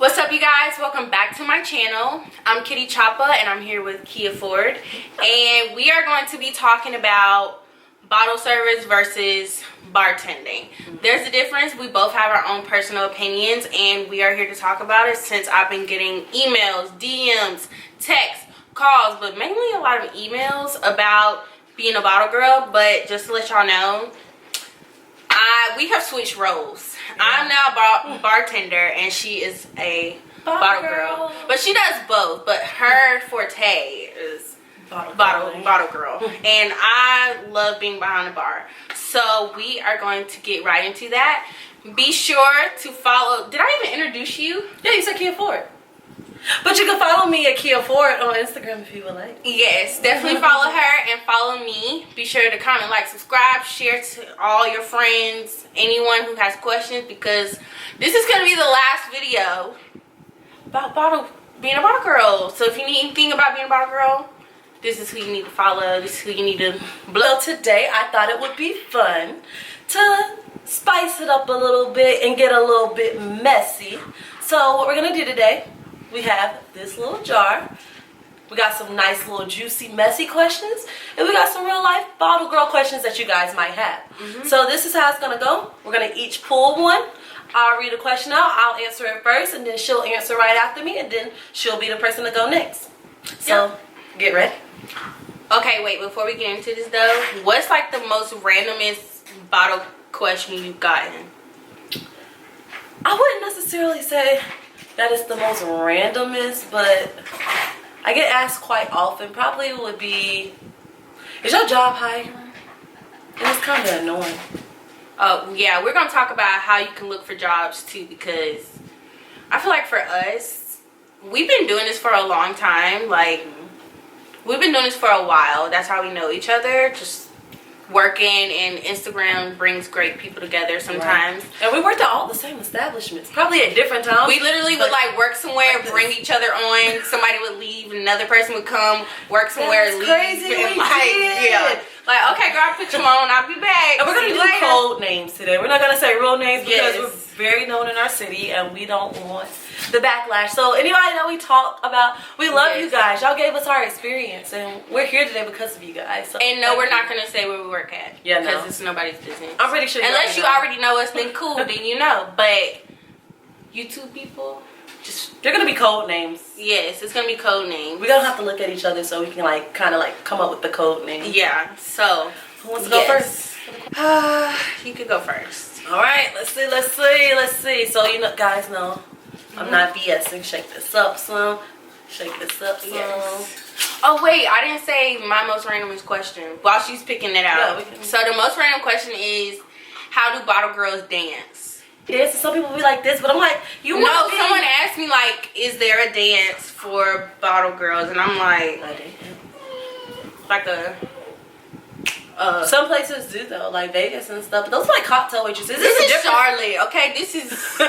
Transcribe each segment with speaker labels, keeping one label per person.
Speaker 1: What's up, you guys? Welcome back to my channel. I'm Kitty Choppa and I'm here with Kia Ford, and we are going to be talking about bottle service versus bartending. There's a difference. We both have our own personal opinions and we are here to talk about it since I've been getting emails, DMs, texts, calls, but mainly a lot of emails about being a bottle girl. But just to let y'all know, we have switched roles. I'm now a bartender and she is a bottle girl. But she does both, but her forte is bottle girl. And I love being behind the bar. So we are going to get right into that. Be sure to follow. Did I even introduce you?
Speaker 2: Yeah, you said Kia Ford. But you can follow me at Kia Ford on Instagram if you would like.
Speaker 1: Yes, definitely follow her and follow me. Be sure to comment, like, subscribe, share to all your friends, anyone who has questions, because this is going to be the last video about being a bottle girl. So if you need anything about being a bottle girl, this is who you need to follow. This is who you need to blow.
Speaker 2: So today I thought it would be fun to spice it up a little bit and get a little bit messy. So what we're going to do today, we have this little jar. We got some nice little juicy messy questions, and we got some real life bottle girl questions that you guys might have. So this is how it's gonna go. We're gonna each pull one. I'll read a question out, I'll answer it first, and then she'll answer right after me, and then she'll be the person to go next. So get ready.
Speaker 1: Okay, wait, before we get into this though, what's like the most randomest bottle question you've gotten?
Speaker 2: I wouldn't necessarily say that is the most randomest, but I get asked quite often. Probably would be, is your job hiring? And it's kind of annoying.
Speaker 1: Oh yeah, we're gonna talk about how you can look for jobs too, because I feel like for us, we've been doing this for a long time. Like we've been doing this for a while. That's how we know each other. Just working, and Instagram brings great people together sometimes.
Speaker 2: Right. And we worked at all the same establishments, probably at different times.
Speaker 1: We literally would like work somewhere, bring each other on, somebody would leave, another person would come, work somewhere, leave.
Speaker 2: Crazy.
Speaker 1: And like, okay girl, I'll put you on, I'll be back.
Speaker 2: And we're gonna do code names today. We're not gonna say real names because we're very known in our city and we don't want the backlash. So anybody that we talk about, we love you guys. Y'all gave us our experience and we're here today because of you guys. So
Speaker 1: and no, we're not gonna say where we work at.
Speaker 2: Yeah,
Speaker 1: because it's nobody's business.
Speaker 2: I'm pretty sure
Speaker 1: unless you already know us, then cool, then you know. But YouTube people,
Speaker 2: they're gonna be code names.
Speaker 1: Yes, it's gonna be code names.
Speaker 2: We're gonna have to look at each other so we can like kind of like come up with the code name.
Speaker 1: Yeah. So
Speaker 2: who wants to go first?
Speaker 1: You could go first.
Speaker 2: All right. Let's see. So you know, guys know I'm not BSing. Shake this up some. Shake this up some.
Speaker 1: Yes. Oh wait, I didn't say my most randomest question while she's picking it out. Yeah, so the most random question is, how do bottle girls dance?
Speaker 2: Yes, some people be like this, but I'm like,
Speaker 1: someone asked me like, is there a dance for bottle girls? And I'm like
Speaker 2: some places do though, like Vegas and stuff. But those are like cocktail waitresses.
Speaker 1: This is Charlotte, okay? This is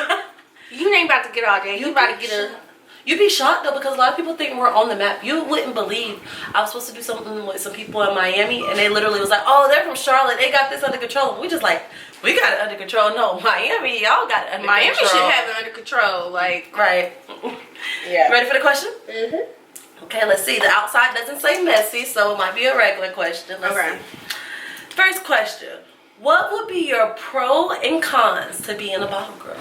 Speaker 1: you ain't about to get all day. You about to get a.
Speaker 2: You'd be shocked though, because a lot of people think we're on the map. You wouldn't believe I was supposed to do something with some people in Miami, and they literally was like, "Oh, they're from Charlotte. They got this under control." And we just like, we got it under control. No, Miami, y'all got it under control.
Speaker 1: Miami should have it under control, like
Speaker 2: right. Yeah. Ready for the question? Okay, let's see. The outside doesn't say messy, so it might be a regular question. Let's see. First question: what would be your pro and cons to being a bottle girl?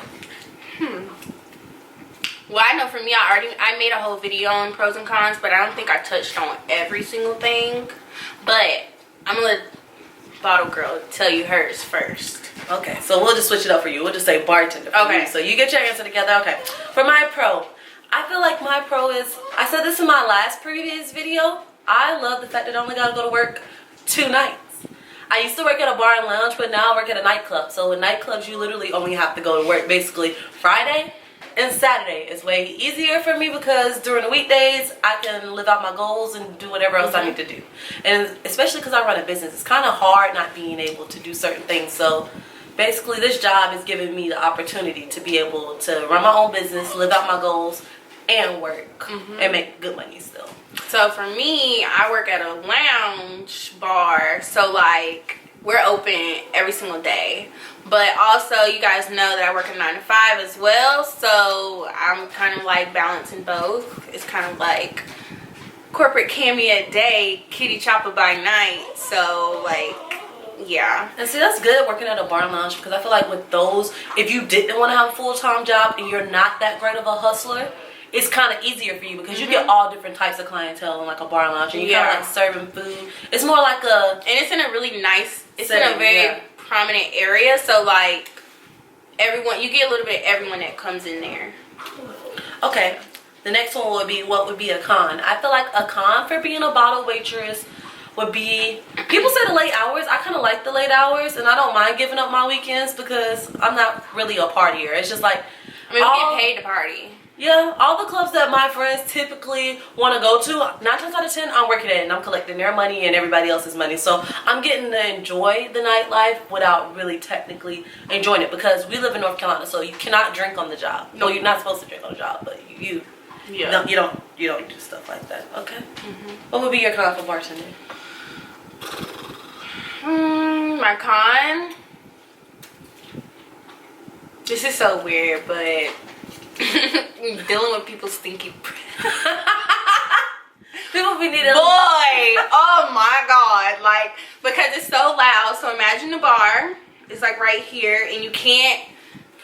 Speaker 1: Well, I know for me, I made a whole video on pros and cons, but I don't think I touched on every single thing. But I'm gonna let bottle girl tell you hers first.
Speaker 2: Okay, so we'll just switch it up for you. We'll just say bartender for you. So you get your answer together. Okay, for my pro, I feel like my pro is, I said this in my previous video, I love the fact that I only gotta go to work 2 nights. I used to work at a bar and lounge, but now I work at a nightclub. So in nightclubs, you literally only have to go to work basically Friday and Saturday. Is way easier for me because during the weekdays I can live out my goals and do whatever else I need to do. And especially because I run a business, it's kind of hard not being able to do certain things. So basically this job is giving me the opportunity to be able to run my own business, live out my goals, and work and make good money still.
Speaker 1: So for me, I work at a lounge bar, so like we're open every single day. But also, you guys know that I work a 9 to 5 as well, so I'm kind of like balancing both. It's kind of like corporate Cammy at day, kitty chopper by night. So like, yeah.
Speaker 2: And see, that's good working at a bar and lounge, because I feel like with those, if you didn't want to have a full-time job and you're not that great of a hustler, it's kind of easier for you because you get all different types of clientele in like a bar and lounge, and you're kind of like serving food. It's more like a,
Speaker 1: and it's in a really nice, it's
Speaker 2: setting,
Speaker 1: in a very prominent area, so like everyone, you get a little bit of everyone that comes in there.
Speaker 2: Okay, the next one would be, what would be a con? I feel like a con for being a bottle waitress would be, people say the late hours. I kind of like the late hours, and I don't mind giving up my weekends because I'm not really a partier. It's just like,
Speaker 1: I mean, we get paid to party.
Speaker 2: Yeah, all the clubs that my friends typically want to go to, 9 times out of 10, I'm working at it and I'm collecting their money and everybody else's money. So I'm getting to enjoy the nightlife without really technically enjoying it, because we live in North Carolina, so you cannot drink on the job. No, you're not supposed to drink on the job, but you don't do stuff like that. Okay. What would be your con for bartending?
Speaker 1: My con. This is so weird, but dealing with people's stinky breath.
Speaker 2: People be needing.
Speaker 1: Boy, oh my god, like, because it's so loud. So imagine the bar is like right here, and you can't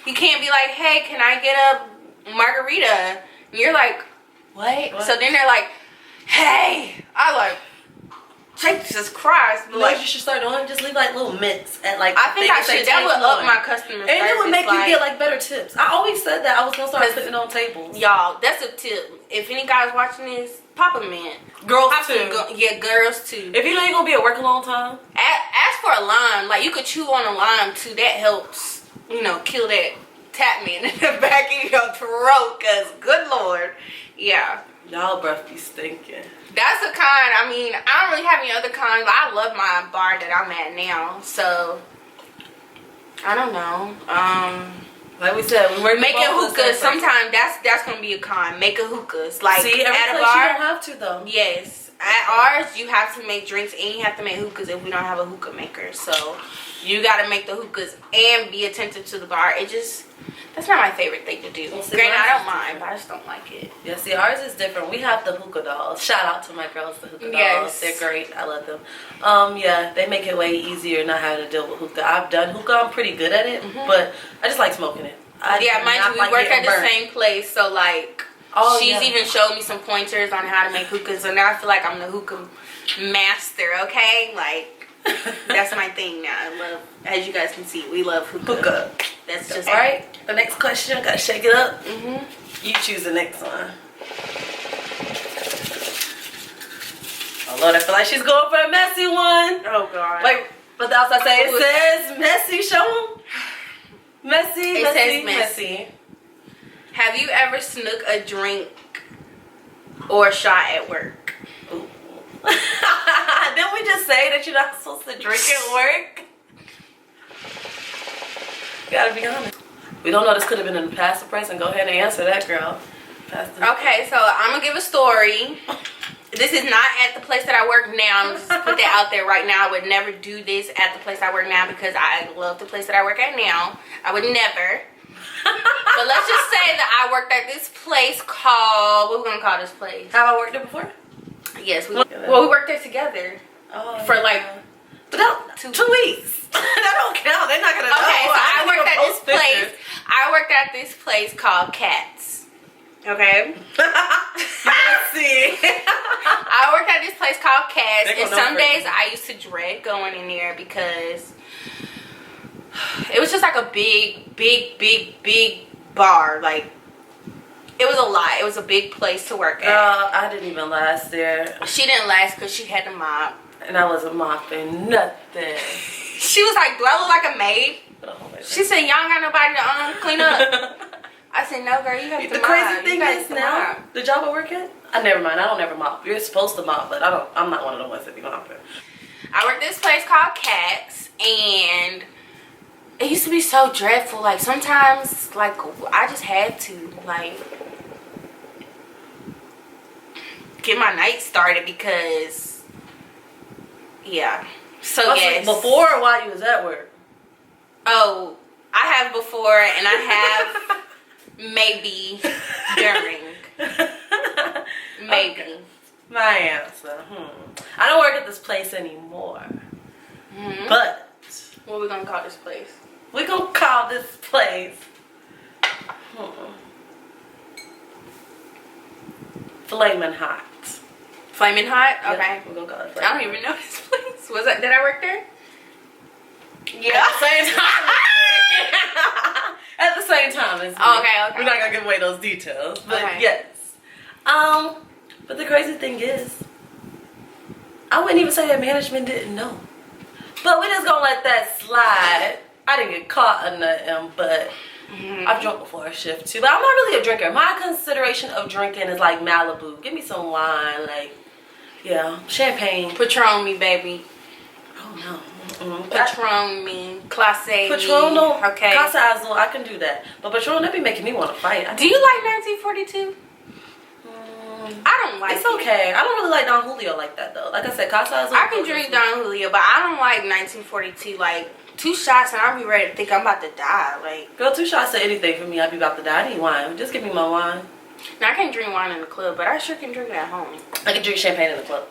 Speaker 1: be like, hey, can I get a margarita? And you're like, what? So then they're like, hey, I like, Jesus Christ. But
Speaker 2: you know what you should start doing? Just leave like little mints at like.
Speaker 1: I think I should. That would up my customer service.
Speaker 2: And it would make you get like better tips. I always said that I was gonna start putting it on tables.
Speaker 1: Y'all, that's a tip. If any guys watching this, pop a mint.
Speaker 2: Girls
Speaker 1: pop
Speaker 2: too.
Speaker 1: Yeah, girls too.
Speaker 2: If you know you're gonna be at work a long time,
Speaker 1: ask for a lime. Like, you could chew on a lime too. That helps. You know, kill that tap mint in the back of your throat. Cause good lord, yeah.
Speaker 2: Y'all breath be stinking.
Speaker 1: That's a con. I mean, I don't really have any other cons. I love my bar that I'm at now, so I don't know.
Speaker 2: Like we said, we were
Speaker 1: making hookahs. Sometimes that's gonna be a con. Making hookahs, like,
Speaker 2: see, at
Speaker 1: a bar.
Speaker 2: You don't have to though.
Speaker 1: Yes, at ours you have to make drinks and you have to make hookahs if we don't have a hookah maker. So you gotta make the hookahs and be attentive to the bar. That's not my favorite thing to do. Granted, I don't mind, but I just don't like it.
Speaker 2: Yeah, see, ours is different. We have the hookah dolls. Shout out to my girls, the hookah dolls. They're great. I love them. Yeah, they make it way easier not having to deal with hookah. I've done hookah. I'm pretty good at it, but I just like smoking it.
Speaker 1: Mind you, we work at the same place, so like, she's even showed me some pointers on how to make hookahs, so now I feel like I'm the hookah master, okay? Like, that's my thing now. I love, as you guys can see, we love hookah. That's just
Speaker 2: alright. The next question, gotta shake it up. You choose the next one. Oh Lord, I feel like she's going for a messy one.
Speaker 1: Oh God.
Speaker 2: Wait, what else I say? It says messy. Show them. Messy.
Speaker 1: Have you ever snook a drink or a shot at work?
Speaker 2: Ooh. Didn't we just say that you're not supposed to drink at work? You gotta be honest. We don't know, this could have been in the past or present. Go ahead and answer that, girl.
Speaker 1: Okay, so I'm gonna give a story. This is not at the place that I work now. I'm just put that out there right now. I would never do this at the place I work now because I love the place that I work at now. I would never. But let's just say that I worked at this place called, what are we gonna call this place?
Speaker 2: Have I worked there before?
Speaker 1: Yes, we worked there together.
Speaker 2: Oh,
Speaker 1: for like
Speaker 2: two weeks. That don't count. They're not gonna know.
Speaker 1: Okay, so I worked at this place. I worked at this place called Cats. Okay.
Speaker 2: Let's see.
Speaker 1: I worked at this place called Cats, and some days I used to dread going in there because it was just like a big bar. Like, it was a lot. It was a big place to work at.
Speaker 2: I didn't even last there.
Speaker 1: She didn't last because she had to mop.
Speaker 2: And I wasn't mopping nothing.
Speaker 1: She was like, do I look like a maid? She said, y'all ain't got nobody to clean up. I said, no, girl, you have to mop.
Speaker 2: The crazy thing is now, the job I work at, never mind. I don't ever mop. You're supposed to mop, but I'm not one of the ones that be mopping.
Speaker 1: I worked at this place called Cats, and it used to be so dreadful. Like, sometimes, like, I just had to, like, get my night started because, yeah, So yes.
Speaker 2: Before or while you was at work?
Speaker 1: Oh, I have before and I have maybe during. Maybe.
Speaker 2: Okay. My answer. I don't work at this place anymore. But
Speaker 1: what we gonna call this place?
Speaker 2: We're gonna call this place Flamin' Hot.
Speaker 1: Flamin' Hot? Okay.
Speaker 2: Yeah, we're gonna call it Flamin'
Speaker 1: I don't even know this place. Was that? Did I work there?
Speaker 2: Yeah. At the same time. At the same time as me.
Speaker 1: Okay.
Speaker 2: We're not gonna give away those details, but
Speaker 1: Okay.
Speaker 2: yes. But the crazy thing is, I wouldn't even say that management didn't know. But we're just gonna let that slide. I didn't get caught or nothing, but I've drunk before a shift too. But I'm not really a drinker. My consideration of drinking is like Malibu. Give me some wine, like, yeah, champagne.
Speaker 1: Patron me, baby.
Speaker 2: Oh no.
Speaker 1: Patron me. Classe me.
Speaker 2: Patron, no.
Speaker 1: Okay.
Speaker 2: Casa Azul, I can do that. But Patron, that be making me want to fight.
Speaker 1: Do you like 1942? I don't like
Speaker 2: It's okay. I don't really like Don Julio like that though. Like I said, Casa Azul.
Speaker 1: I can drink Don Julio, but I don't like 1942. Like 2 shots and I'll be ready to think I'm about to die. Like,
Speaker 2: girl, 2 shots of anything for me, I'd be about to die. I need wine. Just give me my wine.
Speaker 1: now I can't drink wine in the club, but I sure can drink it at home.
Speaker 2: I can drink champagne in the club.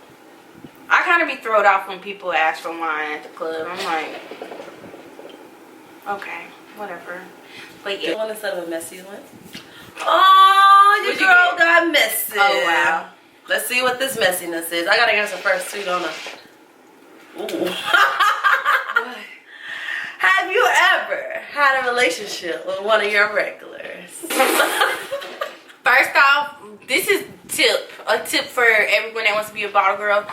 Speaker 1: I kind of be thrown off when people ask for wine at the club. I'm like, okay, whatever. But yeah.
Speaker 2: One instead of a messy one. Oh, your girl got messy.
Speaker 1: Oh wow.
Speaker 2: Let's see what this messiness is. I gotta answer first too, don't I? Ooh.
Speaker 1: What?
Speaker 2: Have you ever had a relationship with one of your regulars?
Speaker 1: First off, this is a tip for everyone that wants to be a bottle girl.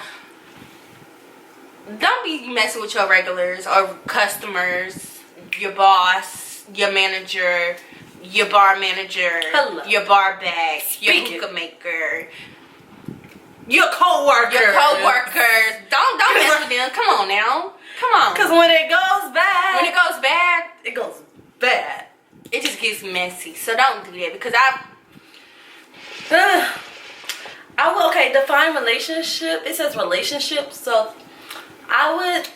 Speaker 1: Don't be messing with your regulars or customers, your boss, your manager, your bar manager,
Speaker 2: Hello.
Speaker 1: your bar back, your hookah maker, your co-workers. Don't mess with them. Come on now. Come on.
Speaker 2: Because when it goes bad.
Speaker 1: When it goes bad,
Speaker 2: it goes bad.
Speaker 1: it just gets messy. So don't do that because
Speaker 2: I will, okay, define relationship. It says relationship, so I would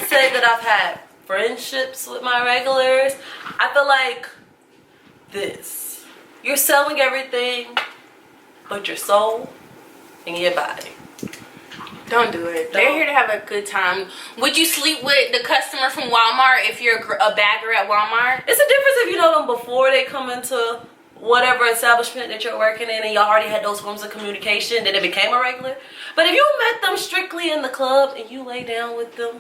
Speaker 2: say that I've had friendships with my regulars. I feel like this. You're selling everything but your soul and your body.
Speaker 1: don't do it. They're here to have a good time. Would you sleep with the customer from Walmart if you're a bagger at Walmart?
Speaker 2: It's a difference if you know them before they come into whatever establishment that you're working in and y'all already had those forms of communication, then it became a regular. But if you met them strictly in the club and you lay down with them,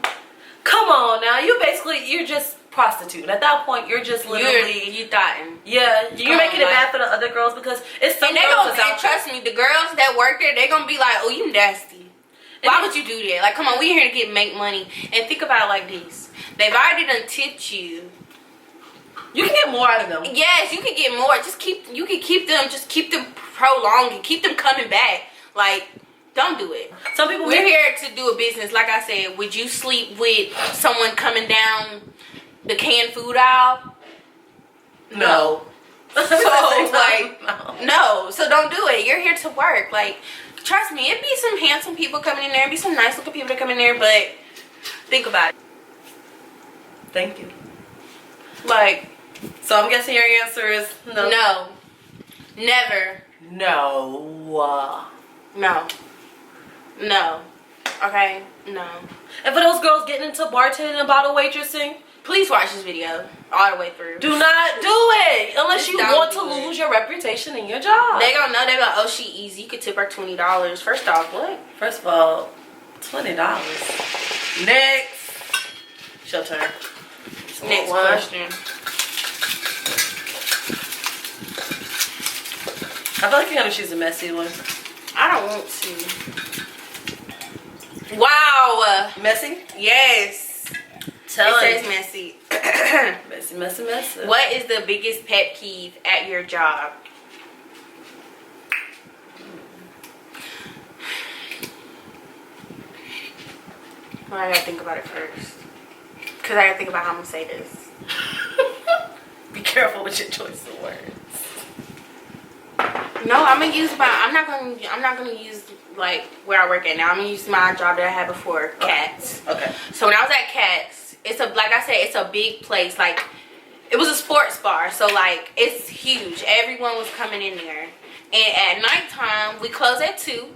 Speaker 2: come on now, you're just prostituting. At that point, you're just literally
Speaker 1: you thotting.
Speaker 2: Yeah, you're making it bad for the other girls because it's some
Speaker 1: and they
Speaker 2: girls
Speaker 1: gonna, and trust me, the girls that work there, they gonna be like, oh, you nasty. Why would you do that? Like, come on, we here to make money. And think about it like this. They've already done tipped you.
Speaker 2: You can get more out of them.
Speaker 1: Yes, you can get more. You can keep them prolonging, keep them coming back. Like, don't do it.
Speaker 2: Some people
Speaker 1: we're here to do a business. Like I said, would you sleep with someone coming down the canned food aisle? No. So like, no. So don't do it. You're here to work. Like, trust me, it'd be some handsome people coming in there, it'd be some nice looking people that come in there, but think about it.
Speaker 2: Thank you.
Speaker 1: Like,
Speaker 2: so I'm guessing your answer is no.
Speaker 1: No. Never.
Speaker 2: No.
Speaker 1: No. No. Okay? No.
Speaker 2: And for those girls getting into bartending and bottle waitressing,
Speaker 1: please watch this video all the way through.
Speaker 2: Do not do it unless you want to lose your reputation and your job.
Speaker 1: They gonna know. They like, oh, she easy. You could tip her $20. First off, what?
Speaker 2: First of all, $20. Next. It's your turn.
Speaker 1: Next question.
Speaker 2: I feel like you gotta choose a messy one.
Speaker 1: I don't want to. Wow.
Speaker 2: Messy?
Speaker 1: Yes.
Speaker 2: Tell
Speaker 1: it says messy.
Speaker 2: Messy.
Speaker 1: What is the biggest pet peeve at your job? Well, I gotta think about it first. Because I gotta think about how I'm gonna say this.
Speaker 2: Be careful with your choice of words.
Speaker 1: No, I'm not gonna use like where I work at now. I'm gonna use my job that I had before, Cats.
Speaker 2: Okay.
Speaker 1: So when I was at Cats, like I said, it's a big place. Like, it was a sports bar, so like it's huge. Everyone was coming in there. And at nighttime, we close at 2.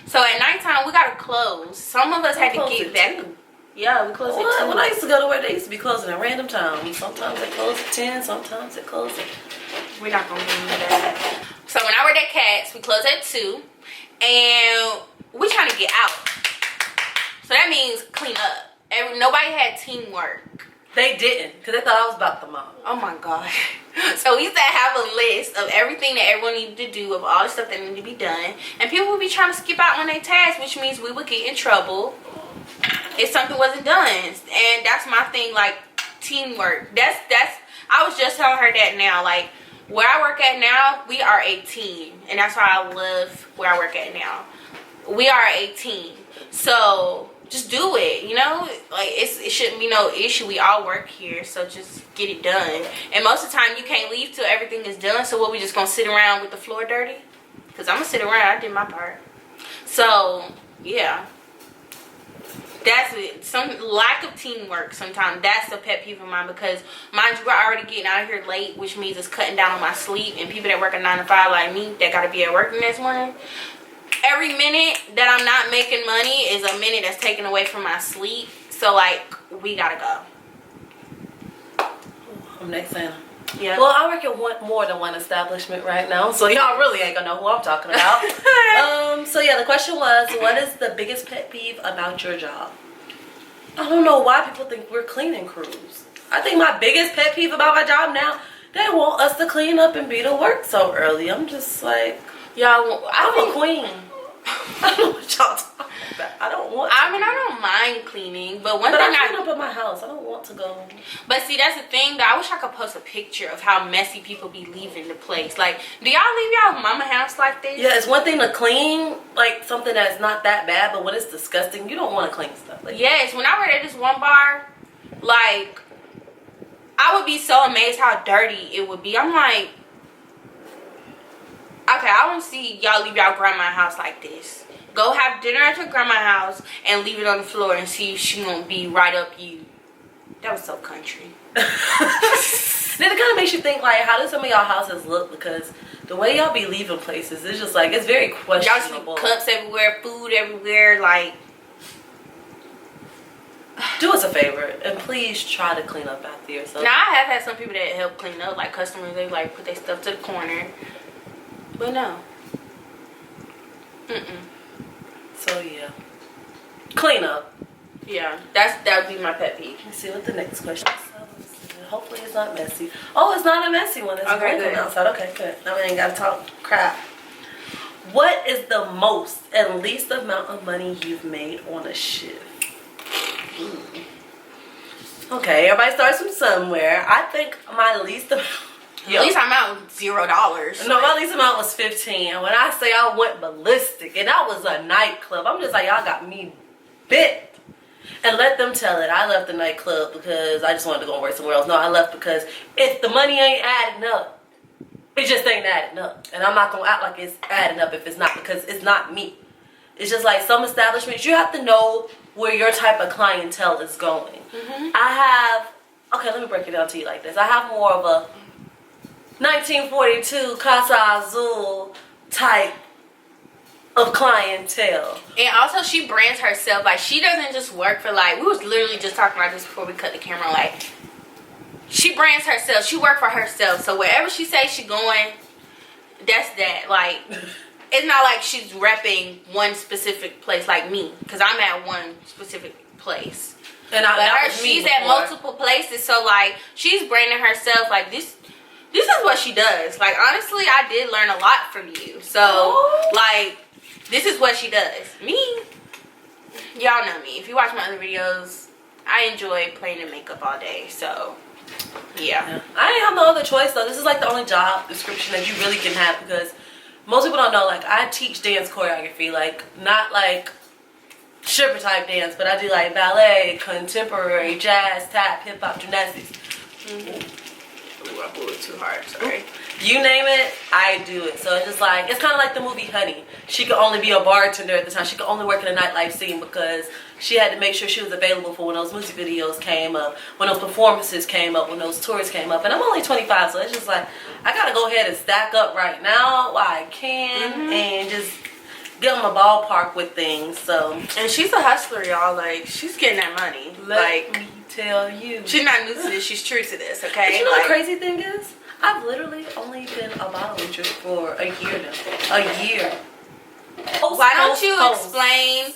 Speaker 1: So at nighttime, we gotta close. Some of us had to get back. 2? Yeah, we close at 2.
Speaker 2: When I used to go to work, they used to be closing at random times. Sometimes they close at 10, sometimes they close at...
Speaker 1: We're not gonna get into that. So when I worked at Cats, we close at 2. And we trying to get out. So that means clean up. Nobody had teamwork.
Speaker 2: They didn't, because they thought I was about the mom.
Speaker 1: Oh my god. So we used to have a list of everything that everyone needed to do, of all the stuff that needed to be done. And people would be trying to skip out on their tasks, which means we would get in trouble if something wasn't done. And that's my thing, like, teamwork. I was just telling her that now. Like, where I work at now, we are a team. And that's why I love where I work at now. We are a team. So just do it, you know? Like, it shouldn't be no issue. We all work here, so just get it done. And most of the time, you can't leave till everything is done. So what, we just gonna sit around with the floor dirty? Because I'm gonna sit around. I did my part. So, yeah. That's it. Some lack of teamwork sometimes. That's the pet peeve of mine, because, mind you, we're already getting out of here late, which means it's cutting down on my sleep. And people that work a 9 to 5 like me, that gotta be at work the next morning, every minute that I'm not making money is a minute that's taken away from my sleep. So, like, we gotta go.
Speaker 2: I'm next Santa.
Speaker 1: Yeah.
Speaker 2: Well, I work at more than one establishment right now, so y'all really ain't gonna know who I'm talking about. So yeah, the question was, what is the biggest pet peeve about your job? I don't know why people think we're cleaning crews. I think my biggest pet peeve about my job now, they want us to clean up and be to work so early. I'm just like,
Speaker 1: y'all,
Speaker 2: I'm a queen. I don't know what y'all talking about. I don't want to.
Speaker 1: I mean, I don't mind cleaning, but one
Speaker 2: But
Speaker 1: thing
Speaker 2: I clean up at my house. I don't want to go.
Speaker 1: But see, that's the thing, though. I wish I could post a picture of how messy people be leaving the place. Like, do y'all leave y'all mama house like this?
Speaker 2: Yeah, it's one thing to clean, like, something that's not that bad, but when it's disgusting, you don't want to clean stuff. Like,
Speaker 1: yes, when I worked at this one bar, like, I would be so amazed how dirty it would be. I'm like, okay, I don't see y'all leave y'all grandma's house like this. Go have dinner at your grandma's house and leave it on the floor and see if she gonna be right up you. That was so country.
Speaker 2: Then it kind of makes you think, like, how do some of y'all houses look? Because the way y'all be leaving places, it's just like, it's very questionable.
Speaker 1: Y'all see cups everywhere, food everywhere, like.
Speaker 2: Do us a favor and please try to clean up after yourself.
Speaker 1: Now, I have had some people that help clean up, like customers, they like put their stuff to the corner. But no.
Speaker 2: So yeah, clean up.
Speaker 1: Yeah, that would be my pet peeve.
Speaker 2: Let's see what the next question is. Hopefully it's not messy. Oh, it's not a messy one. It's
Speaker 1: okay, good.
Speaker 2: Outside. Okay, good. Now we ain't gotta talk crap. What is the most and least amount of money you've made on a shift? Okay, everybody starts from somewhere. I think my least amount.
Speaker 1: At least I'm out $0.
Speaker 2: No, my least amount was 15. And when I say I went ballistic, and that was a nightclub, I'm just like, y'all got me bit. And let them tell it. I left the nightclub because I just wanted to go and work somewhere else. No, I left because if the money ain't adding up, it just ain't adding up. And I'm not going to act like it's adding up if it's not, because it's not me. It's just like some establishments, you have to know where your type of clientele is going. I have, okay, let me break it down to you like this. I have more of a 1942 Casa Azul type of clientele.
Speaker 1: And also, she brands herself. Like, she doesn't just work for, like, we was literally just talking about this before we cut the camera. Like, she brands herself. She work for herself. So wherever she says she going, that's that. Like, it's not like she's repping one specific place like me, because I'm at one specific place.
Speaker 2: And
Speaker 1: she's at multiple places. So, like, she's branding herself. Like, this is what she does. Like, honestly, I did learn a lot from you. So, like, this is what she does. Me, y'all know me. If you watch my other videos, I enjoy playing in makeup all day. So, yeah.
Speaker 2: I didn't have no other choice, though. This is, like, the only job description that you really can have, because most people don't know, like, I teach dance choreography. Like, not, like, stripper type dance, but I do, like, ballet, contemporary, jazz, tap, hip-hop, gymnastics.
Speaker 1: Ooh, I blew it too hard. Sorry.
Speaker 2: You name it, I do it. So it's just like, it's kind of like the movie Honey. She could only be a bartender at the time. She could only work in a nightlife scene because she had to make sure she was available for when those music videos came up, when those performances came up, when those tours came up. And I'm only 25, so it's just like, I gotta go ahead and stack up right now while I can and just get on the ballpark with things. So,
Speaker 1: and she's a hustler, y'all. Like, she's getting that money.
Speaker 2: Let me tell you,
Speaker 1: she's not new to this. She's true to this. Okay.
Speaker 2: But you know, like, the crazy thing is, I've literally only been a bottle waitress for a year now. A year.
Speaker 1: Why don't you explain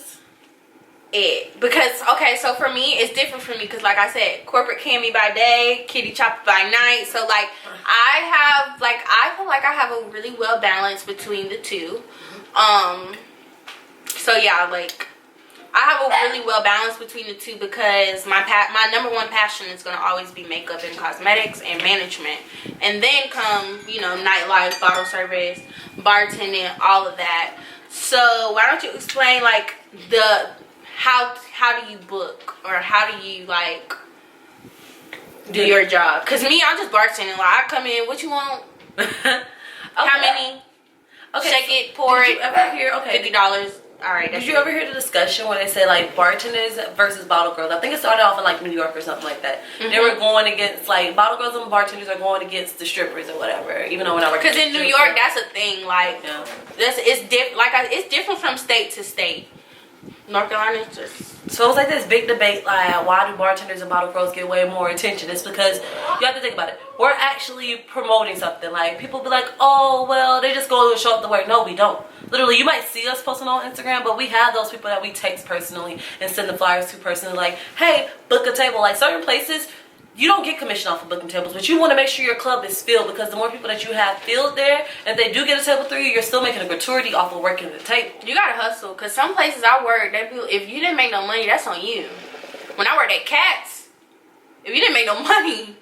Speaker 1: it? Because, okay, so for me, it's different for me. Because, like I said, corporate candy by day, kitty chopper by night. So, like, I feel like I have a really well balance between the two. So yeah, like, I have a really well balance between the two because my number one passion is going to always be makeup and cosmetics and management. And then come, you know, nightlife, bottle service, bartending, all of that. So why don't you explain, like, how do you book, or how do you, like, do your job? Because me, I'm just bartending. Like, I come in, what you want?
Speaker 2: Okay.
Speaker 1: How many? Okay, shake it, pour it.
Speaker 2: Did you ever hear,
Speaker 1: $50. All right.
Speaker 2: Did you ever hear the discussion where they say, like, bartenders versus bottle girls? I think it started off in, like, New York or something like that. They were going against, like, bottle girls and bartenders are going against the strippers or whatever. Even though we're not working.
Speaker 1: Because in New York, that's a thing. Like, it's different from state to state. North Carolina is just...
Speaker 2: So it's like this big debate, like, why do bartenders and bottle girls get way more attention? It's because, you have to think about it, we're actually promoting something. Like, people be like, oh, well, they just go and show up to work. No, we don't. Literally, you might see us posting on Instagram, but we have those people that we text personally and send the flyers to personally, like, hey, book a table. Like, certain places, you don't get commission off of booking tables, but you want to make sure your club is filled, because the more people that you have filled there, if they do get a table through you, you're still making a gratuity off of working the table.
Speaker 1: You gotta hustle, because some places I work, if you didn't make no money, that's on you. When I worked at Cats, if you didn't make no money,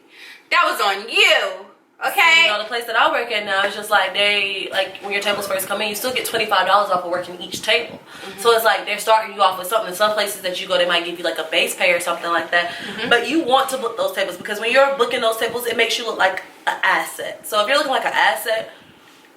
Speaker 1: that was on you. Okay.
Speaker 2: You know, the place that I work at now is just like when your tables first come in, you still get $25 off of working each table. So it's like they're starting you off with something. In some places that you go, they might give you like a base pay or something like that. But you want to book those tables, because when you're booking those tables, it makes you look like an asset. So if you're looking like an asset,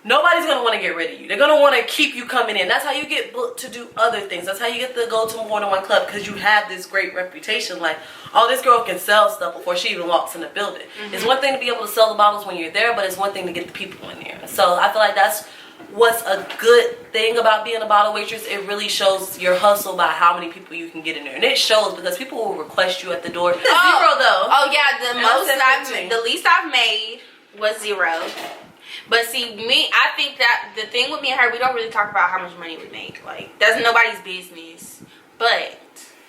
Speaker 2: nobody's going to want to get rid of you. They're going to want to keep you coming in. That's how you get booked to do other things. That's how you get to go to more than one club, because you have this great reputation. Like, oh, this girl can sell stuff before she even walks in the building. It's one thing to be able to sell the bottles when you're there, but it's one thing to get the people in there. So I feel like that's what's a good thing about being a bottle waitress. It really shows your hustle by how many people you can get in there. And it shows, because people will request you at the door. Zero, though.
Speaker 1: Oh, yeah. The least I've made was $0. But see, I think that the thing with me and her, we don't really talk about how much money we make. Like, that's nobody's business. But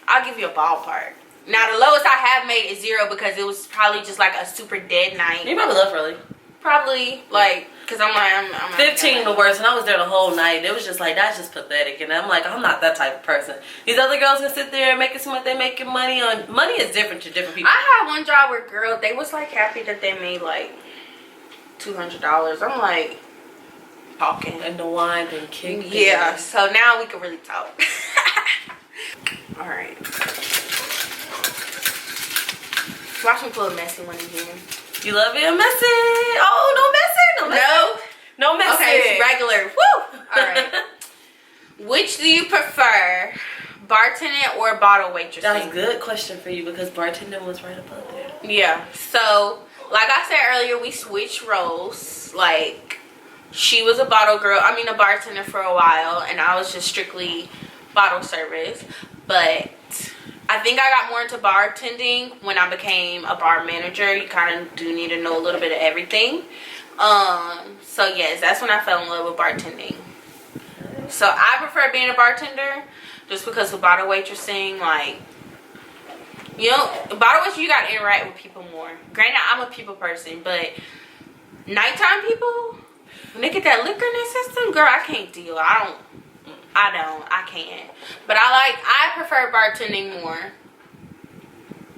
Speaker 1: I'll give you a ballpark. Now, the lowest I have made is $0, because it was probably just like a super dead night.
Speaker 2: You probably left early.
Speaker 1: Probably, like, because I'm
Speaker 2: 15 the worst, and I was there the whole night. It was just like, that's just pathetic. And I'm like, I'm not that type of person. These other girls can sit there and make it seem like they're making money on... Money is different to different people.
Speaker 1: I had one job where, girl, they was like happy that they made like $200. I'm like, talking.
Speaker 2: And the wine and kick.
Speaker 1: Yeah, so now we can really talk. All right. Watch me pull a messy one again.
Speaker 2: You love it messy. Oh, no messy. No messy.
Speaker 1: Okay, it's regular. Woo! All right. Which do you prefer, bartending or bottle waitressing?
Speaker 2: That's a good question for you, because bartending was right above there.
Speaker 1: Yeah. So, like I said earlier, we switched roles. Like, she was a bartender for a while, and I was just strictly bottle service. But I think I got more into bartending when I became a bar manager. You kind of do need to know a little bit of everything. So yes, that's when I fell in love with bartending. So I prefer being a bartender just because of bottle waitressing. Like, you know, bottle waitressing, you gotta interact with people more. Granted, I'm a people person, but nighttime people, when they get that liquor in their system, girl, I can't deal. I can't. But I prefer bartending more.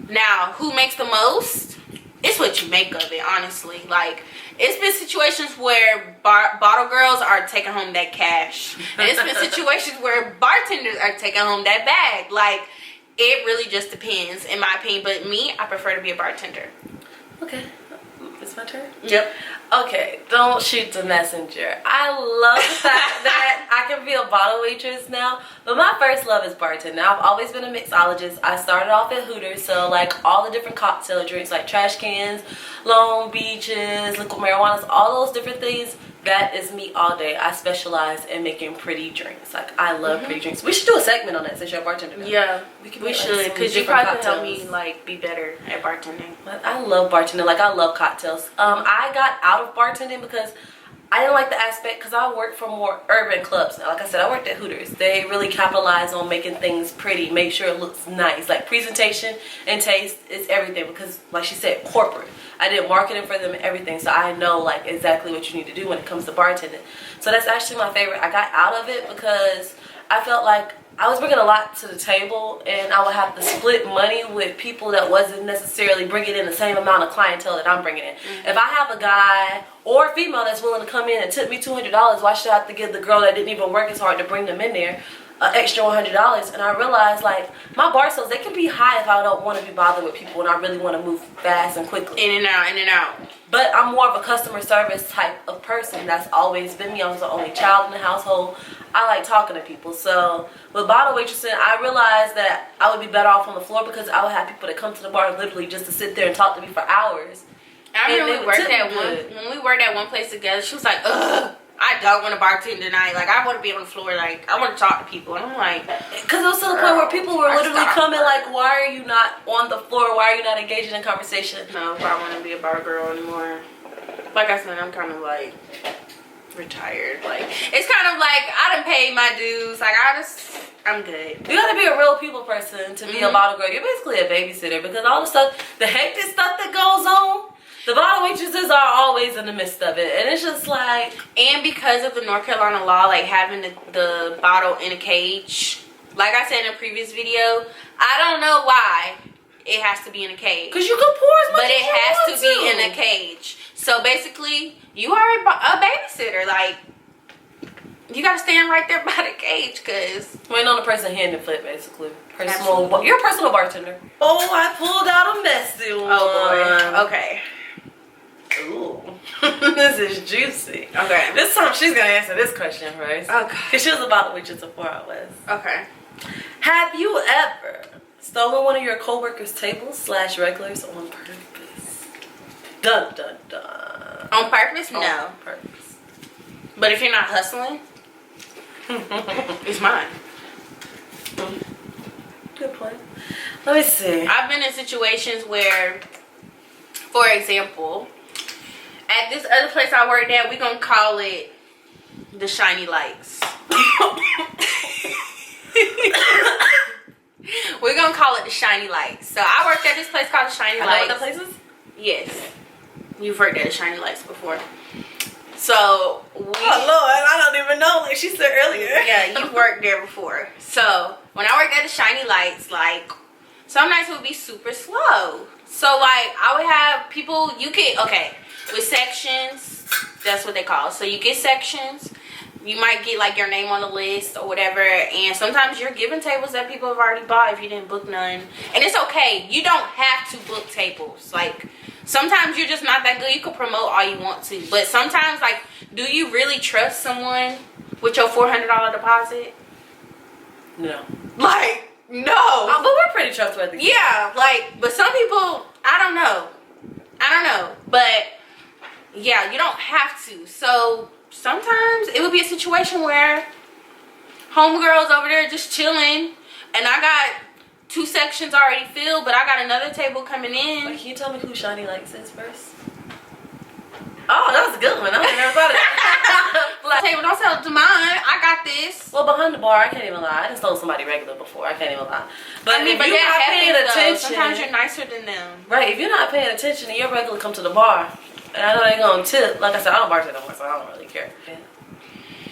Speaker 1: Now, who makes the most? It's what you make of it, honestly. Like, it's been situations where bottle girls are taking home that cash. And it's been situations where bartenders are taking home that bag. Like, it really just depends, in my opinion. But me, I prefer to be a bartender.
Speaker 2: Okay. It's my turn?
Speaker 1: Yep.
Speaker 2: Okay, don't shoot the messenger. I love the fact that I can be a bottle waitress now, but my first love is bartending. I've always been a mixologist. I started off at Hooters, so like all the different cocktail drinks like trash cans, Long Beaches, liquid marijuanas, all those different things. That is me all day. I specialize in making pretty drinks. Like I love pretty drinks. We should do a segment on that since you're a bartender now.
Speaker 1: Yeah,
Speaker 2: we
Speaker 1: should, because you probably help me like be better at bartending.
Speaker 2: But I love bartending. Like I love cocktails. I got out of bartending because I didn't like the aspect, because I work for more urban clubs now. Like I said, I worked at Hooters. They really capitalize on making things pretty, make sure it looks nice. Like presentation and taste is everything, because like she said, corporate. I did marketing for them and everything, so I know like exactly what you need to do when it comes to bartending. So that's actually my favorite. I got out of it because I felt like I was bringing a lot to the table, and I would have to split money with people that wasn't necessarily bringing in the same amount of clientele that I'm bringing in. If I have a guy or a female that's willing to come in and tip me $200, why should I have to give the girl that didn't even work as hard to bring them in there an extra $100? And I realized like my bar sales, they can be high if I don't want to be bothered with people and I really want to move fast and quickly.
Speaker 1: In and out, in and out.
Speaker 2: But I'm more of a customer service type of person. That's always been me. I was the only child in the household. I like talking to people. So with bottle waitressing, I realized that I would be better off on the floor, because I would have people that come to the bar literally just to sit there and talk to me for hours.
Speaker 1: I remember when we worked at one place together, she was like, ugh, I don't want to bartend tonight. Like, I want to be on the floor. Like, I want to talk to people. And I'm like,
Speaker 2: because it was to the point where people were literally coming like, why are you not on the floor? Why are you not engaging in conversation?
Speaker 1: No, if I want to be a bar girl anymore. Like I said, I'm kind of like retired. Like, it's kind of like I done paid my dues. Like, I'm good.
Speaker 2: You gotta be a real people person to be a bottle girl. You're basically a babysitter, because all the stuff, the hectic stuff that goes on, the bottle waitresses are always in the midst of it. And it's just like,
Speaker 1: and because of the North Carolina law, like having the bottle in a cage, like I said in a previous video, I don't know why it has to be in a cage.
Speaker 2: Because you can pour as much
Speaker 1: but
Speaker 2: as
Speaker 1: it
Speaker 2: you
Speaker 1: has
Speaker 2: want
Speaker 1: to be in a cage. So basically, you are a babysitter. Like, you gotta stand right there by the cage, because
Speaker 2: waiting on the person hand and foot, basically. You're a personal bartender. Oh, I pulled out a messy one.
Speaker 1: Oh boy. Okay.
Speaker 2: Ooh. This is juicy.
Speaker 1: Okay.
Speaker 2: This time she's gonna answer this question first.
Speaker 1: Okay.
Speaker 2: Because she was a bottle waitress before I was.
Speaker 1: Okay.
Speaker 2: Have you ever stolen one of your co-workers' tables / regulars on purpose? Dun dun dun.
Speaker 1: On purpose? No.
Speaker 2: On purpose.
Speaker 1: But if you're not hustling, it's mine.
Speaker 2: Good point. Let me see.
Speaker 1: I've been in situations where, for example, at this other place I worked at, we're gonna call it the Shiny Lights. We're gonna call it the Shiny Lights. So I worked at this place called the Shiny Lights.
Speaker 2: I know what the place is?
Speaker 1: Yes. You've worked at the Shiny Lights before. So
Speaker 2: oh Lord, I don't even know. Like she said earlier.
Speaker 1: Yeah, you've worked there before. So when I worked at the Shiny Lights, like some nights would be super slow. So like I would have people, you get, okay, with sections, that's what they call. So you get sections. You might get like your name on the list or whatever, and sometimes you're given tables that people have already bought if you didn't book none. And it's okay. You don't have to book tables. Like sometimes you're just not that good. You can promote all you want to, but sometimes like, do you really trust someone with your $400 deposit?
Speaker 2: No.
Speaker 1: Like no.
Speaker 2: But we're pretty trustworthy.
Speaker 1: Yeah, like, but some people, I don't know, but yeah, you don't have to. So sometimes it would be a situation where homegirls over there just chilling, and I got 2 sections already filled, but I got another table coming in.
Speaker 2: Wait, can you tell me who Shiny Lights is first? Oh, that was a good one. I never thought of that.
Speaker 1: Like, table, don't sell it to mine. I got this.
Speaker 2: Well, behind the bar, I can't even lie. I done stole somebody regular before. I can't even lie. But
Speaker 1: I mean,
Speaker 2: if
Speaker 1: but
Speaker 2: you're not paying attention,
Speaker 1: sometimes you're nicer than them.
Speaker 2: Right, if you're not paying attention and your regular come to the bar, and I know they gonna tip. Like I said, I don't bartend no more, so I don't really care.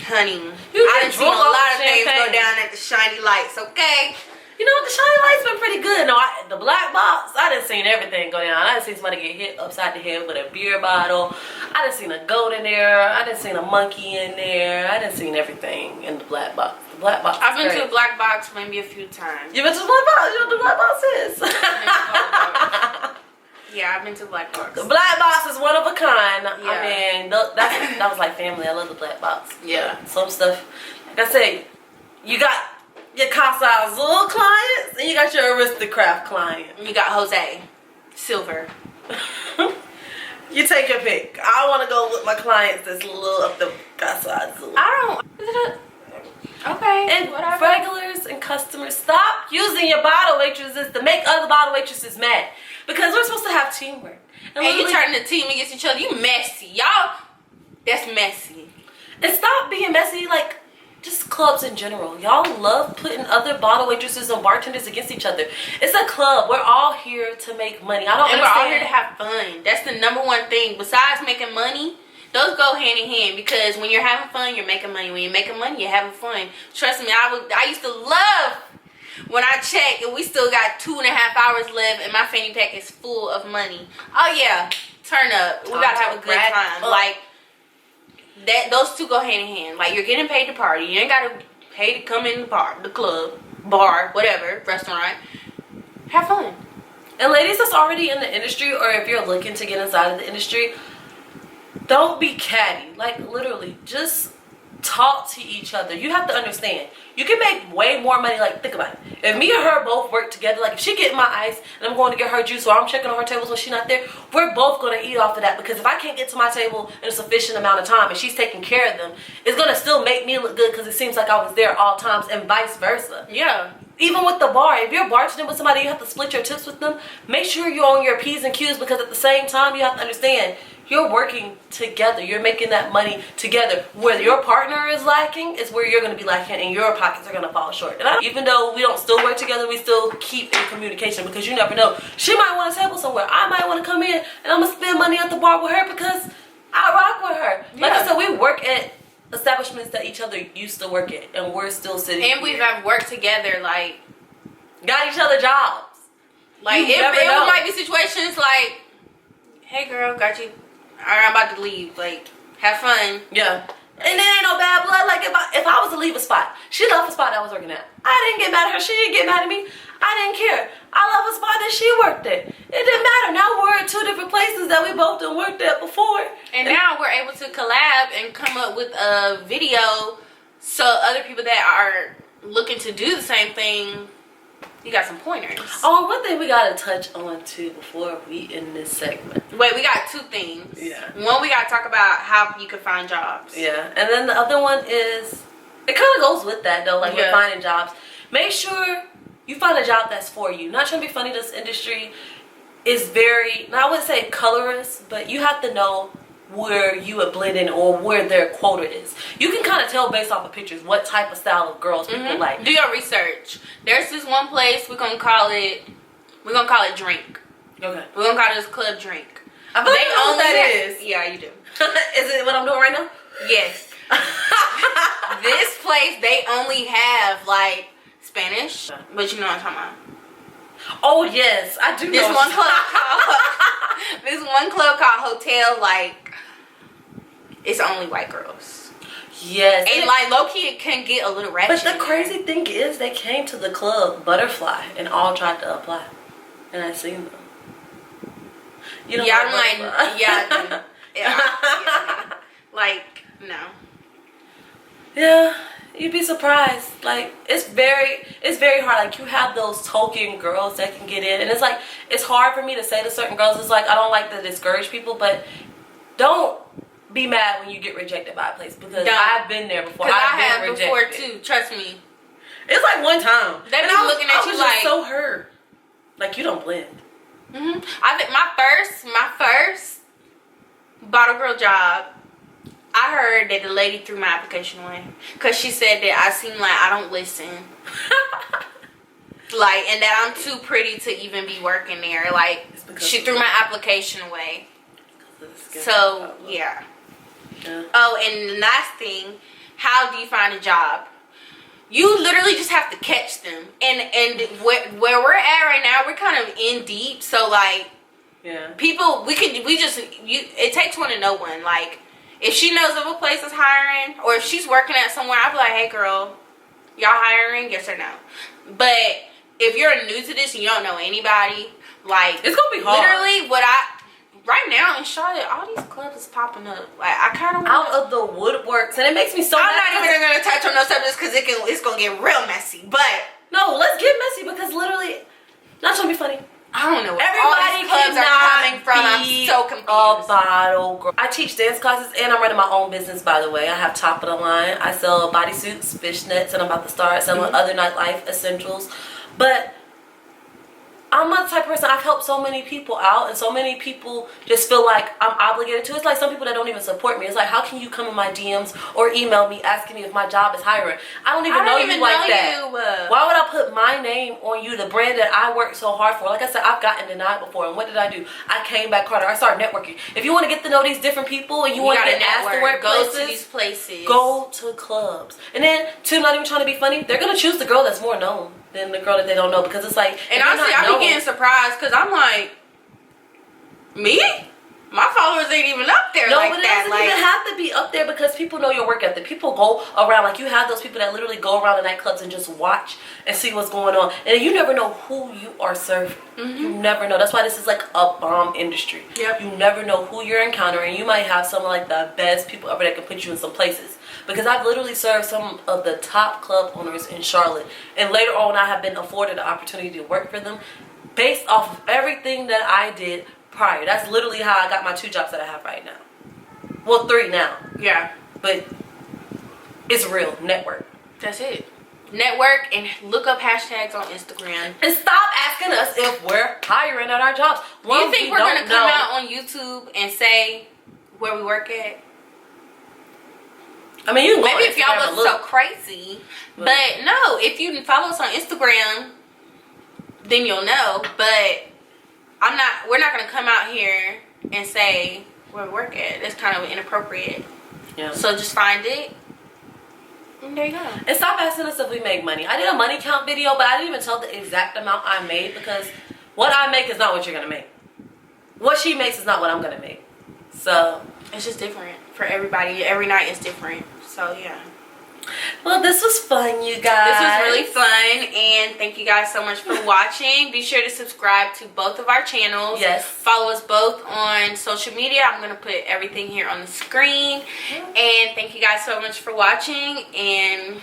Speaker 1: Honey, I done seen a lot of things go down at the Shiny Lights, okay?
Speaker 2: You know what, the Shiny Lights been pretty good. No, the black box, I done seen everything go down. I done seen somebody get hit upside the head with a beer bottle. I done seen a goat in there. I done seen a monkey in there. I done seen everything in the black box. The black box.
Speaker 1: I've been to the black box maybe a few times.
Speaker 2: You been to the black box? You know what the black box is?
Speaker 1: Yeah, I've been to Black Box.
Speaker 2: The Black Box is one of a kind.
Speaker 1: Yeah.
Speaker 2: I mean, that was like family. I love the Black Box.
Speaker 1: Yeah.
Speaker 2: Some stuff. Like I said, you got your Casa Azul clients and you got your Aristocrat client.
Speaker 1: You got Jose. Silver.
Speaker 2: You take your pick. I want to go with my clients that's a little up the Casa Azul.
Speaker 1: Okay.
Speaker 2: And whatever. Regulars and customers, stop using your bottle waitresses to make other bottle waitresses mad. Because we're supposed to have teamwork.
Speaker 1: And you turn the team against each other. You messy. Y'all, that's messy.
Speaker 2: And stop being messy, like, just clubs in general. Y'all love putting other bottle waitresses and bartenders against each other. It's a club. We're all here to make money. I don't understand.
Speaker 1: We're all here to have fun. That's the number one thing. Besides making money, those go hand in hand. Because when you're having fun, you're making money. When you're making money, you're having fun. Trust me, I used to love when I check and we still got 2.5 hours left and my fanny pack is full of money. Oh yeah, turn up. We gotta have a good time. Like that. Those two go hand in hand. Like you're getting paid to party. You ain't gotta pay to come in the club, bar, whatever, restaurant. Have fun.
Speaker 2: And ladies that's already in the industry, or if you're looking to get inside of the industry, don't be catty. Like literally, just talk to each other. You have to understand, you can make way more money. Like think about it, if me and her both work together, like if she get my ice and I'm going to get her juice, or I'm checking on her tables when she's not there, we're both going to eat off of that. Because if I can't get to my table in a sufficient amount of time and she's taking care of them, it's going to still make me look good because it seems like I was there all times, and vice versa.
Speaker 1: Yeah.
Speaker 2: Even with the bar, if you're bartending with somebody, you have to split your tips with them. Make sure you're on your P's and Q's, because at the same time, you have to understand, you're working together. You're making that money together. Where your partner is lacking is where you're going to be lacking, and your pockets are going to fall short. And even though we don't still work together, we still keep in communication, because you never know. She might want a table somewhere. I might want to come in and I'm going to spend money at the bar with her because I rock with her. Like I said, we work at establishments that each other used to work at, and we're still sitting
Speaker 1: And we've worked together, like
Speaker 2: got each other jobs.
Speaker 1: Like it might be situations like, hey girl, got you. Alright, I'm about to leave. Like, have fun.
Speaker 2: Yeah. And there ain't no bad blood. Like if I was to leave a spot, she left a spot I was working at, I didn't get mad at her. She didn't get mad at me. I didn't care. I left a spot that she worked at. It didn't matter. Now we're at 2 different places that we both done worked at before.
Speaker 1: And now we're able to collab and come up with a video, so other people that are looking to do the same thing, you got some pointers.
Speaker 2: Oh, one thing we gotta touch on too before we end this segment.
Speaker 1: Wait, we got 2 things.
Speaker 2: Yeah.
Speaker 1: One, we gotta talk about how you can find jobs.
Speaker 2: Yeah. And then the other one is, it kind of goes with that though, like with finding jobs. Make sure you find a job that's for you. Not trying to be funny, this industry is very, I wouldn't say colorist, but you have to know where you would blend in or where their quota is. You can kind of tell based off of pictures what type of style of girls people like.
Speaker 1: Do your research. There's this one place, we're gonna call it Drink. Okay. We're gonna call this Club Drink.
Speaker 2: I feel like I know what that is.
Speaker 1: Yeah, you do.
Speaker 2: Is it what I'm doing right now?
Speaker 1: Yes. This place, they only have like Spanish, but you know what I'm talking about.
Speaker 2: Oh yes, I do.
Speaker 1: This one club called Hotel, like it's only white girls.
Speaker 2: Yes.
Speaker 1: And like low key it can get a little ratchet.
Speaker 2: But the crazy thing is, they came to the club Butterfly and all tried to apply, and I seen them. You know,
Speaker 1: yeah, I'm like, yeah, yeah, like no.
Speaker 2: Yeah, you'd be surprised. Like it's very hard. Like you have those token girls that can get in, and it's like it's hard for me to say to certain girls. It's like I don't like to discourage people, but don't be mad when you get rejected by a place, because I've been there before.
Speaker 1: I have before too. Trust me.
Speaker 2: It's like one time.
Speaker 1: They be looking at you like
Speaker 2: so hurt. Like you don't blend.
Speaker 1: I think my first bottle girl job, I heard that the lady threw my application away because she said that I seem like I don't listen. Like, and that I'm too pretty to even be working there. Like, she threw my application away. So, yeah. Oh, and the last thing, how do you find a job? You literally just have to catch them. And where we're at right now, we're kind of in deep. So, like, people, it takes one to know one. Like, if she knows of a place that's hiring, or if she's working at somewhere, I'll be like, hey, girl, y'all hiring? Yes or no? But if you're new to this and you don't know anybody, Like,
Speaker 2: it's gonna be hard.
Speaker 1: Literally, right now in Charlotte, all these clubs is popping up. Like, I kind of
Speaker 2: out of the woodworks, and it makes me so.
Speaker 1: I'm not even gonna touch on those subjects because it's gonna get real messy. But
Speaker 2: no, let's get messy because literally, not trying to be funny.
Speaker 1: I don't know where
Speaker 2: everybody
Speaker 1: all these clubs are coming from. I'm so confused.
Speaker 2: A bottle girl. I teach dance classes and I'm running my own business, by the way. I have Top of the Line. I sell bodysuits, fishnets, and I'm about to start selling other nightlife essentials. But I'm not the type of person, I've helped so many people out, and so many people just feel like I'm obligated to. It's like some people that don't even support me. It's like, how can you come in my DMs or email me asking me if my job is hiring? I don't even know you like that. Why would I put my name on you, the brand that I worked so hard for? Like I said, I've gotten denied before, and what did I do? I came back harder. I started networking. If you want to get to know these different people and you want to get asked to work
Speaker 1: go to these places.
Speaker 2: Go to clubs. And then, two, not even trying to be funny, they're going to choose the girl that's more known than the girl that they don't know, because it's like,
Speaker 1: and honestly, I be getting surprised because I'm like, me? My followers ain't even up there like that. No, but it doesn't even have
Speaker 2: to be up there because people know your work ethic. People go around, like you have those people that literally go around the nightclubs and just watch and see what's going on. And you never know who you are serving. You never know. That's why this is like a bomb industry.
Speaker 1: Yep.
Speaker 2: You never know who you're encountering. You might have some of like the best people ever that can put you in some places. Because I've literally served some of the top club owners in Charlotte. And later on, I have been afforded the opportunity to work for them based off of everything that I did prior. That's literally how I got my 2 jobs that I have right now. Well, 3 now.
Speaker 1: Yeah.
Speaker 2: But it's real. Network.
Speaker 1: That's it. Network and look up hashtags on Instagram.
Speaker 2: And stop asking us if we're hiring at our jobs.
Speaker 1: Do you think we're going to come out on YouTube and say where we work at?
Speaker 2: I mean, you can
Speaker 1: maybe if y'all wasn't so crazy. But no, if you follow us on Instagram, then you'll know. But we're not gonna come out here and say where we work at. That's kind of inappropriate.
Speaker 2: Yeah.
Speaker 1: So just find it. And there you go.
Speaker 2: And stop asking us if we make money. I did a money count video, but I didn't even tell the exact amount I made because what I make is not what you're gonna make. What she makes is not what I'm gonna make. So
Speaker 1: it's just different for everybody. Every night is different. So yeah.
Speaker 2: Well, this was fun, you guys.
Speaker 1: This was really fun, and thank you guys so much for watching. Be sure to subscribe to both of our channels.
Speaker 2: Yes.
Speaker 1: Follow us both on social media. I'm going to put everything here on the screen. And thank you guys so much for watching, and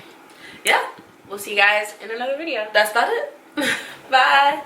Speaker 2: yeah,
Speaker 1: we'll see you guys in another video.
Speaker 2: That's about it. Bye.